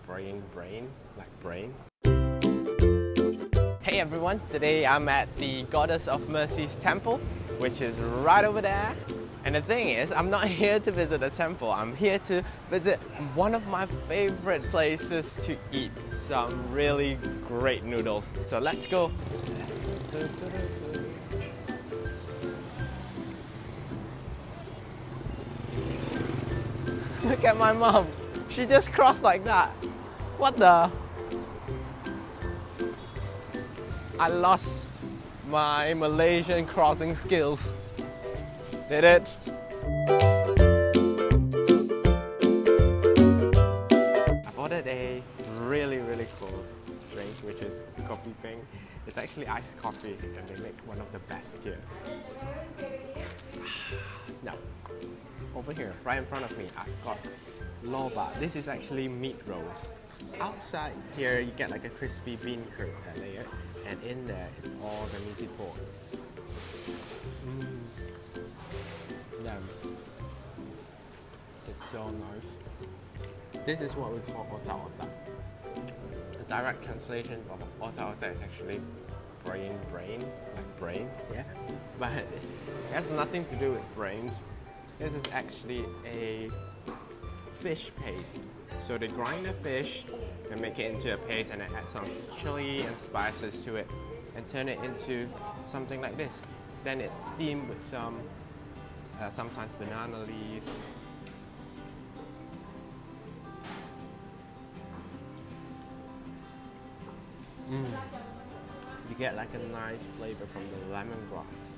brain. Hey everyone, today I'm at the Goddess of Mercy's temple, which is right over there. And the thing is, I'm not here to visit a temple, I'm here to visit one of my favorite places to eat some really great noodles. So let's go. Look at my mom. She just crossed like that. What the? I lost my Malaysian crossing skills. Did it? I've ordered a really cool drink, which is Kopi Beng. It's actually iced coffee and they make one of the best here. Now, over here, right in front of me, I've got Lor Bak. This is actually meat rolls. Outside here, you get like a crispy bean curd layer, and in there, it's all the meaty pork. Yum. It's so nice. This is what we call Otak-otak. The direct translation of Otak-otak is actually brain, like brain, yeah? But it has nothing to do with brains. This is actually a fish paste. So they grind the fish and make it into a paste and then add some chili and spices to it and turn it into something like this. Then it's steamed with some, sometimes banana leaves. You get like a nice flavor from the lemongrass.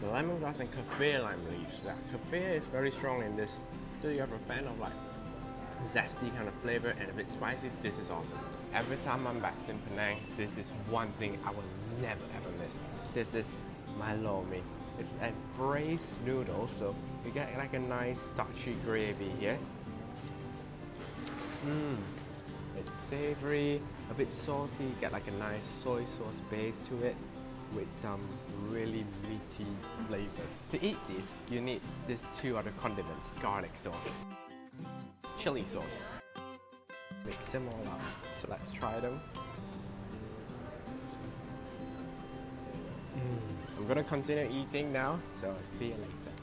The lemongrass and kaffir lime leaves. That kaffir is very strong in this. So you're a fan of like zesty kind of flavor and a bit spicy, this is awesome. Every time I'm back in Penang, this is one thing I will never ever miss. This is my Lor Mee. It's a braised noodle, so you get like a nice starchy gravy here. It's savory, a bit salty, you get like a nice soy sauce base to it with some really meaty flavors. To eat this, you need these two other condiments, garlic sauce, chili sauce. Mix them all up. So let's try them. I'm gonna continue eating now, so I'll see you later.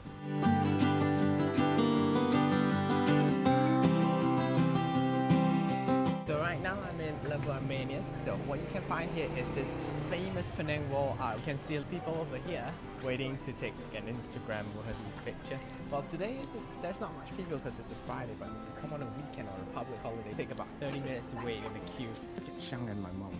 So right now I'm in Armenian. So what you can find here is this famous Penang wall art. You can see people over here waiting to take an Instagram worthy picture. Well, today there's not much people because it's a Friday, but if you come on a weekend or a public holiday, take about 30 minutes to wait in the queue. Look at Shang and my mom.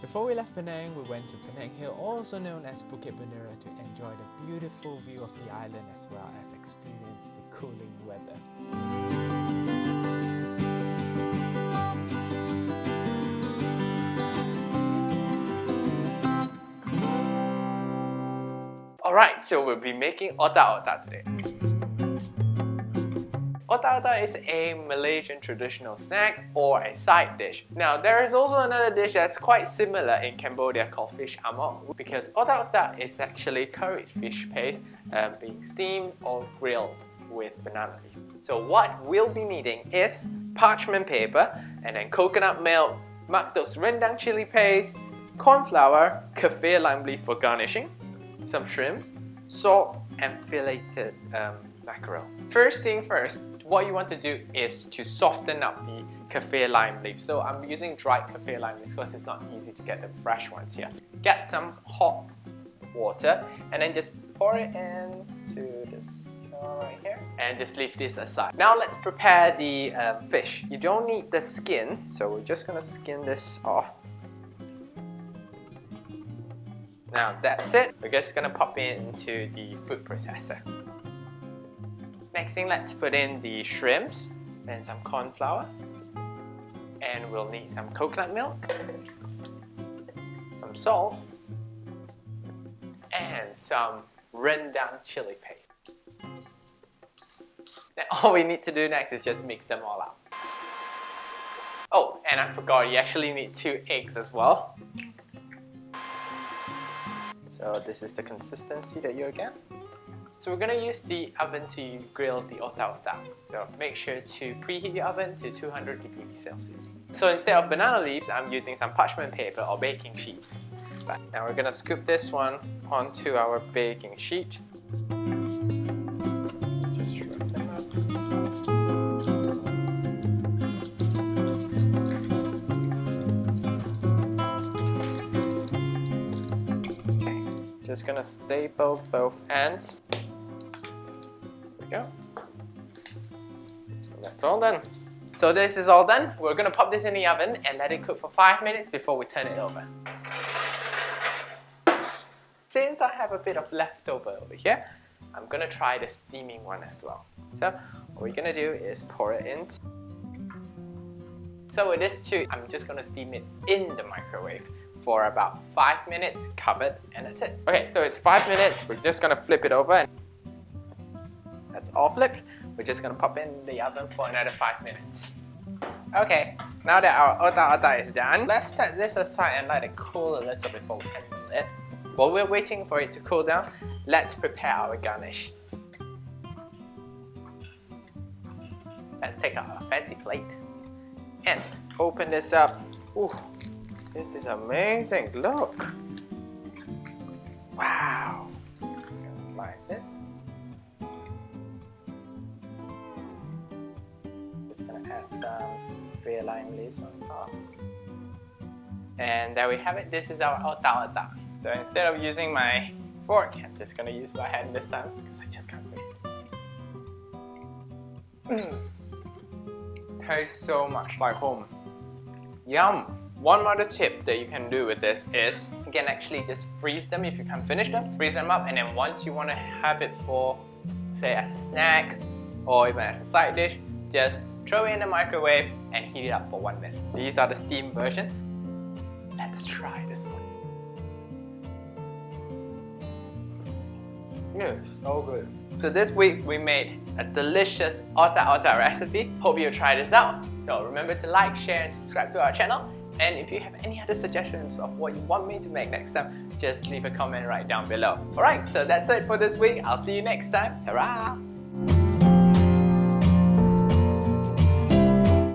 Before we left Penang, we went to Penang Hill, also known as Bukit Bendera, to enjoy the beautiful view of the island as well as experience the cooling weather. Alright, so we'll be making otak-otak today. Otak-otak is a Malaysian traditional snack or a side dish. Now, there is also another dish that's quite similar in Cambodia called fish amok, because otak-otak is actually curried fish paste being steamed or grilled with banana leaf. So what we'll be needing is parchment paper and then coconut milk, makdos rendang chili paste, corn flour, kaffir lime leaves for garnishing, some shrimp, salt, and filleted mackerel. First thing first, what you want to do is to soften up the kaffir lime leaves. So I'm using dried kaffir lime leaves because it's not easy to get the fresh ones here. Get some hot water and then just pour it into this jar right here and just leave this aside. Now let's prepare the fish. You don't need the skin, so we're just gonna skin this off. Now that's it. We're just gonna pop it into the food processor. Next thing, let's put in the shrimps and some corn flour. And we'll need some coconut milk, some salt, and some rendang chili paste. Now all we need to do next is just mix them all up. Oh, and I forgot, you actually need 2 eggs as well. So this is the consistency that you'll get. So we're going to use the oven to grill the otak-otak. So make sure to preheat your oven to 200 degrees Celsius. So instead of banana leaves, I'm using some parchment paper or baking sheet. Now we're going to scoop this one onto our baking sheet. Just rub them up. Okay, just going to staple both ends. Go. So that's all done. So this is all done. We're gonna pop this in the oven and let it cook for 5 minutes before we turn it over. Since I have a bit of leftover over here, I'm gonna try the steaming one as well. So what we're gonna do is pour it in. So with this too, I'm just gonna steam it in the microwave for about 5 minutes, covered, and that's it. Okay, so it's 5 minutes. We're just gonna flip it over. That's all flipped. We're just going to pop in the oven for another 5 minutes. Okay, now that our otak-otak is done, let's set this aside and let it cool a little before we handle it. While we're waiting for it to cool down, let's prepare our garnish. Let's take out a fancy plate and open this up. Ooh, this is amazing, look! Wow! Just gonna slice it. Add some real lime leaves on top. And there we have it. This is our otak-otak. So instead of using my fork, I'm just going to use my hand this time because I just can't wait. Tastes so much like home. Yum! One other tip that you can do with this is you can actually just freeze them if you can't finish them. Freeze them up, and then once you want to have it for, say, as a snack or even as a side dish, just throw it in the microwave and heat it up for 1 minute. These are the steam versions. Let's try this one. It's so good. So this week we made a delicious otak-otak recipe. Hope you try this out. So remember to like, share and subscribe to our channel. And if you have any other suggestions of what you want me to make next time, just leave a comment right down below. Alright, so that's it for this week. I'll see you next time. Ta-ra!